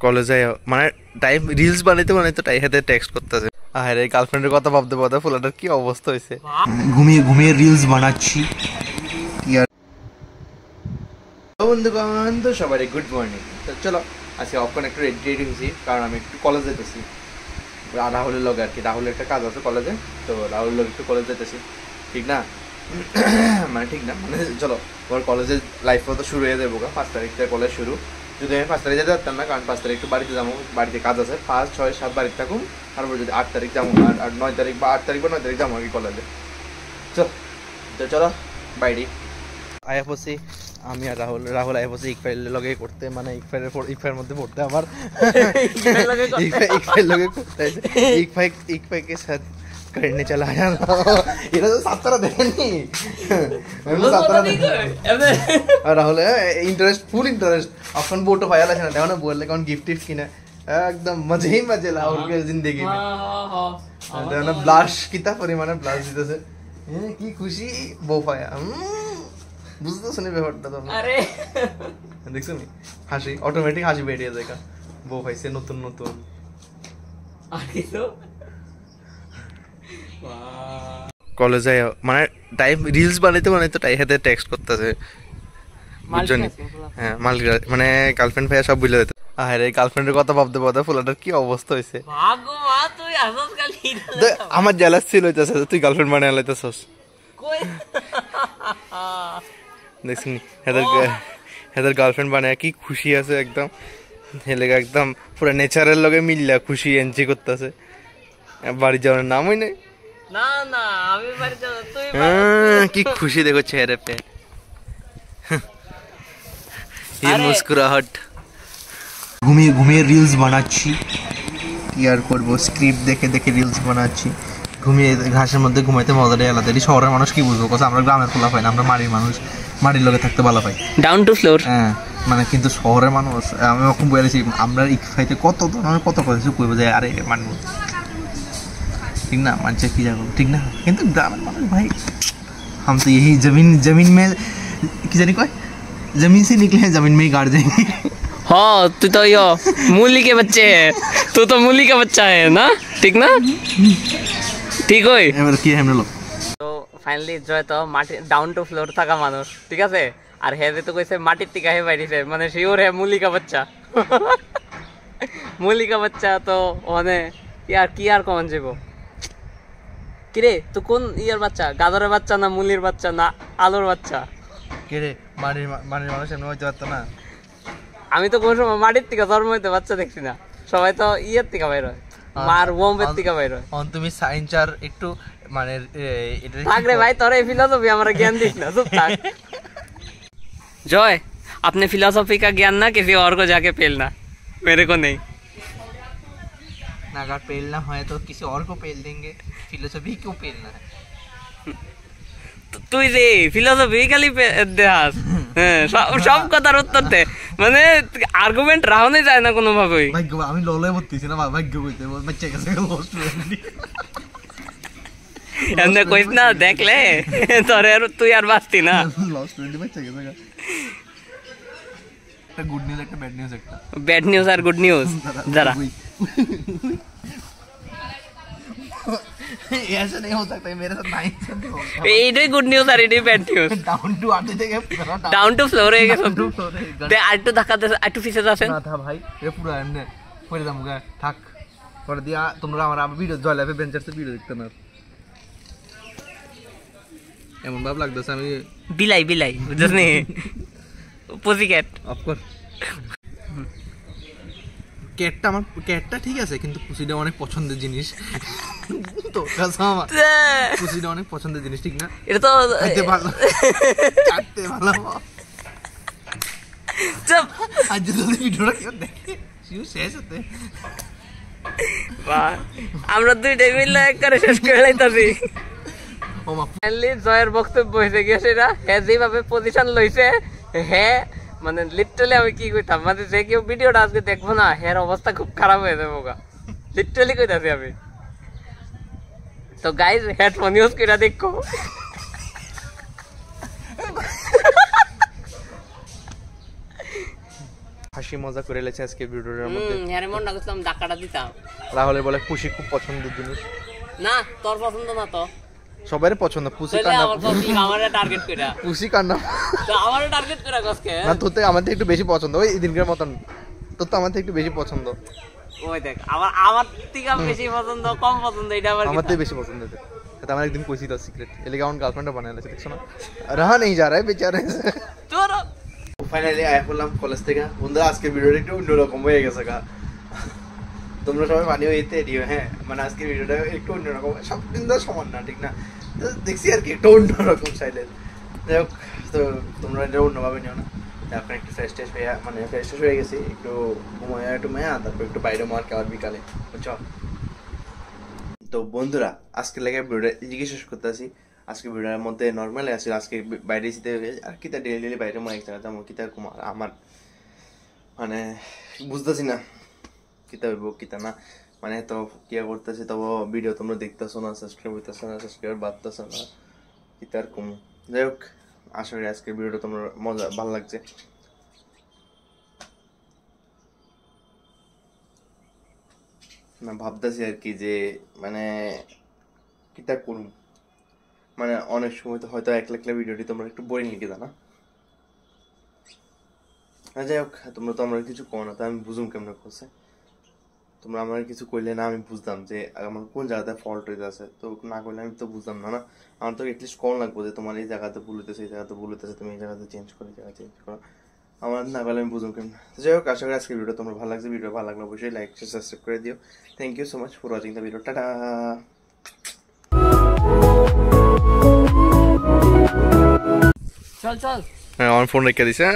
কলেজে মানে time reels বানাইতে বানাইতে টাই হাতে টেক্সট করতেছে। আরে গার্লফ্রেন্ডের কথা ভাবতে ভাবতে ফুলাটার কি অবস্থা হয়েছে। ঘুমিয়ে ঘুমিয়ে রিলস বানাচ্ছি। বন্ধুগণ তো সবাই গুড মর্নিং। তো চলো আজকে অফকন একটু রেডি রেডি হয়েছি, কারণ আমি একটু কলেজ যেতেছি রাহুলের লগে আর কি। রাহুলের একটা কাজ আছে কলেজে, তো রাহুলের লগে একটু কলেজ যেতেছি। ঠিক না মানে ঠিক না মানে চলো ওর কলেজের লাইফও তো শুরু হয়ে যাবো। 5 তারিখ থেকে কলেজ শুরু। যদি আমি 5 তারিখে যেতে পারতাম না, কারণ 5 তারিখ একটু বাড়িতে যাবো, বাড়িতে কাজ আছে। 5, 6, 7 বাড়িতে থাকুন, তারপর যদি 8 তারিখ যাবো আর 9 তারিখ বা 8 তারিখ বা 9 তারিখ যাবো আর কি কলেজে। চলো বাইরে আয়া পড়ছি আমি আর রাহুল আয়া পড়ছি ইকফাইলের লগে করতে, মানে ইকফাইয়ের মধ্যে পড়তে আমার ইকফাইল লগে করতে আছে। इकफाई के साथ करने चला आया। এটা তো ছাত্ররা দেখেনি, আর রাহুল इंटरेस्ट फुल इंटरेस्ट अपन बोटो फाइल আছে না, দেখো না বললে কোন গিফট টিফট কিনা একদম মজে ही मजे राहुल के जिंदगी में। দেখো না ব্লাশ কিতা পরিমাণে ব্লাশ দিতেছে, কি খুশি বউ পায়া। বুঝতেছ না ব্যাপারটা? তো আরে দেখছো নি হাসি, অটোমেটিক হাসি বেরিয়ে যায় বউ পাইছে নতুন নতুন। আরে তো কলেজে মানে টাইম রিলস বানাইতে বানাইতে টাই হাতে টেক্সট করতেছে, বুঝছনি? হ্যাঁ মালিক মানে গার্লফ্রেন্ড ভাইয়া সব বুঝলে যেত। আরে গার্লফ্রেন্ডের কথা ভাবতে ভাবতে ফুলাটার কি অবস্থা হয়েছে। আমার জেলাস ছিল হইতেছে তুই গার্লফ্রেন্ড বানিয়ে লাইতেছস। দেখছিনি হেদার গার্লফ্রেন্ড বানায় কি খুশি আছে একদম, হেলে একদম পুরো নেচারের লগে মিললা খুশি এনজয় করতেছে। বাড়ি যাওয়ার নামই নেই। না না আমি বাড়ি যাব, তুই কি খুশি দেখো চেহারে पे ये मुस्कुराहट। ঘুমিয়ে ঘুমিয়ে রিলস বানাচ্ছি, কি আর করবো, স্ক্রিপ্ট দেখে দেখে রিলস বানাচ্ছি। ঘুমিয়ে ঘাসের মধ্যে ঘুমাইতে মজাটাই আলাদা। শহরের মানুষ কি বুঝবো, কথা আমরা গ্রামের খোলা পাই না, আমরা মাটির মানুষ, মাটির লগে থাকতে ভালো পাই, ডাউন টু ফ্লোর। হ্যাঁ মানে কিন্তু শহরের মানুষ আমি ওরকম বলেছি আমরা ইকফাইতে কত ধরনের কত কিছু কইবো যে আরে মানবো ঠিক না, মানছে কি যাবো ঠিক না, কিন্তু গ্রামের মানুষ ভাই हम तो यही जमीन में কি জানি কয় जमीन से निकले हैं जमीन में ही गाड़ जाएंगे। हाँ तू तो यो मूली के बच्चे है, तू तो मूली का बच्चा है ना, ठीक ना? ঠিক হই এবার কি আমরা লোক। তো ফাইনালি জয় তো মাটি ডাউন টু ফ্লোর থাকা মানুষ, ঠিক আছে। আর হেদে তো কইছে মাটির টিকা হে বাইরিছে, মানে শিওর হে मूली का बच्चा। मूली का बच्चा তো মানে यार কি আর কোন যাবো কিরে, তুই কোন ইয়ার বাচ্চা, গাজরের বাচ্চা না মুলির বাচ্চা না আলুর বাচ্চা? কিরে মাটির মানুষ এমন হইতে পারতো না? আমি তো কোন সময় মাটির থেকে জন্ম হইতে বাচ্চা দেখছি না, সবাই তো ইয়ের থেকে বাইর হয়, মার ওমের থেকে বাইর হয়। তুমি সায়েন্সার একটু মানে এটা থাক রে ভাই, তোর এই ফিলোসফি আমার জ্ঞান দিস না, চুপ থাক। जॉय अपने फिलोसॉफी का ज्ञान ना किसी और को जाके पेलना, मेरे को नहीं। अगर पेलना है तो किसी और को पेल देंगे, फिलोसफी क्यों पेलना है? তুই রে ফিলোসফি খালি দেহাস, সব কথার উত্তর দে, মানে আর্গুমেন্ট রাহনে যায় না কোনো ভাবে। ভাগ্য আমি ললে বলতেছি না, ভাগ্য কইতে বাচ্চা কাছে লস্ট হয়ে এমনে কইস না, দেখলে তোরে আর তুই আর বাঁচতি না। লস্ট হয়ে বাচ্চা কাছে একটা গুড নিউজ একটা ব্যাড নিউজ, একটা ব্যাড নিউজ আর গুড নিউজ जरा ऐसा नहीं हो सकता मेरे साथ नहीं होगा। এইটাই গুড নিউজ আর এইটাই ব্যাড নিউজ। ডাউন টু আটে থেকে ডাউন টু ফ্লোর হয়ে গেছে, তে আরেকটু ধাক্কা দে, আরেকটু পিছে যাচ্ছেন না থা ভাই, এ পুরো এমনে পড়ে যামগা, থাক পরে দিয়া তোমরা আমার ভিডিও জয় লাইভে বেঞ্চারতে ভিডিও দেখতে না, এমন ভাব লাগতেছে আমি বিলাই বিলাই, বুঝছস নি, পুসিক্যাট। অফকোর্স ক্যাটটা আমার ক্যাটটা ঠিক আছে, কিন্তু পুসিটা অনেক পছন্দের জিনিস। তো কাসামা পুসিটা অনেক পছন্দের জিনিস, ঠিক না? এটা তো খেতে ভালো, কাটতে ভালো। চুপ, আজ যদি ভিডিওটা কেউ দেখে সিউ শেষ হতে, বাহ আমরা দুইটাই মিলে একবারে শেষ করে লাইতাছি। ও মা ফাইনালি জয়ের বক্তব্য হয়েছে গিয়ে সেটা, হ্যাঁ যেভাবে পজিশন লইছে, হ্যাঁ মানে লিটারালি আমি কি কইতাম, মানে যে কেউ ভিডিওটা আজকে দেখবো না, হের অবস্থা খুব খারাপ হয়ে যাবে গা, লিটারালি কইতাছি আমি। তো গাইজ হেডফোন ইউজ করে দেখো। হাসি মজা করে লেছে আজকে ভিডিওটার মধ্যে। হ্যাঁ মন না করছিলাম ধাক্কাটা দিতাম। রাহুলের বলে পুষি খুব পছন্দের জিনিস। না তোর পছন্দ না তো, সবারই পছন্দ পুষি তাহলে কান্না। আমার পছন্দ, আমারে টার্গেট কইরা পুষি কান্না তো আমারে টার্গেট কইরা কসকে। না, তোর থেকে আমার থেকে একটু বেশি পছন্দ, ওই দিনকার মতন। তোর তো আমার থেকে একটু বেশি পছন্দ। ওই দেখ আমার থেকে বেশি পছন্দ কম পছন্দ এটা আবার আমার থেকে বেশি পছন্দ है तो আমার একদিন কইছি তো সিক্রেট এলিগা আমার গার্লফ্রেন্ড বানায় আছে, দেখছো না? रहा नहीं जा रहा है बेचारे। তোর ফাইনালি আই হলাম কলেজ থেকে। বন্ধুরা আজকে ভিডিওটা একটু অন্যরকম হয়ে গেছে গা, তোমরা সবাই মানিয়ে হইতে দিও। হ্যাঁ মানে আজকে ভিডিওটা একটু অন্যরকম, সব দিন তো সমান না, ঠিক না? তো দেখছি আর কি একটু অন্যরকম স্টাইলের। যাই হোক, তো তোমরা এটা অন্যভাবে নিও না। এখন একটু ফ্রেশ ট্রেশ হয়ে মানে ফ্রেশ ট্রেশ হয়ে গেছি, একটু ঘুমায়া তারপর একটু বাইরে মার্কে আবার বিকালে, বুঝছো? তো বন্ধুরা আজকে লাগে ভিডিওটা এদিকে শেষ করতে আসি। আজকে ভিডিওর মধ্যে নর্মালি আসলে আজকে বাইরে যেতে আর কিতা ডেলি বাইরে এক জায়গা যাবো, কিতা আমার মানে বুঝতেছি না কিতা হইব কিতা না, মানে তো কিয়া করতেছি, তবু ভিডিও তোমরা দেখতেছো না, সাবস্ক্রাইব হইতেছো না, সাবস্ক্রাইবার বাড়তেছো না, কিতা আর কম। যাই হোক, আশা করি আজকের ভিডিওটা তোমরা মজা ভালো লাগছে। না ভাবতেছি আর কি যে মানে কিতা করুম, মানে অনেক সময় তো হয়তো একলা ভিডিওটি তোমরা একটু বোরিং লিখে দাও না। যাই হোক, তোমরা তো আমার কিছু কো না, তো আমি বুঝুম কেমন করছে। তোমরা আমার কিছু কইলে না আমি বুঝতাম যে আমার কোন জায়গাতে ফল্ট হয়ে যাচ্ছে, তো না করলে আমি তো বুঝতাম না। আমার তো এটলিস্ট কম লাগবো যে তোমার এই জায়গাতে ভুল হইতেছে, এই জায়গাতে ভুল হইতেছে, তুমি এই জায়গাতে চেঞ্জ করো, এই জায়গা চেঞ্জ করো। আমার না করলে আমি বুঝুম কেমন। যাই হোক, আশা করি আজকে ভিডিও তোমার ভালো লাগছে। ভিডিও ভালো লাগলে অবশ্যই লাইক সাবস্ক্রাইব করে দিও। Thank you so much for watching the video. Tata. চল চল হ্যাঁ আমার ফোন রেখে দিছে।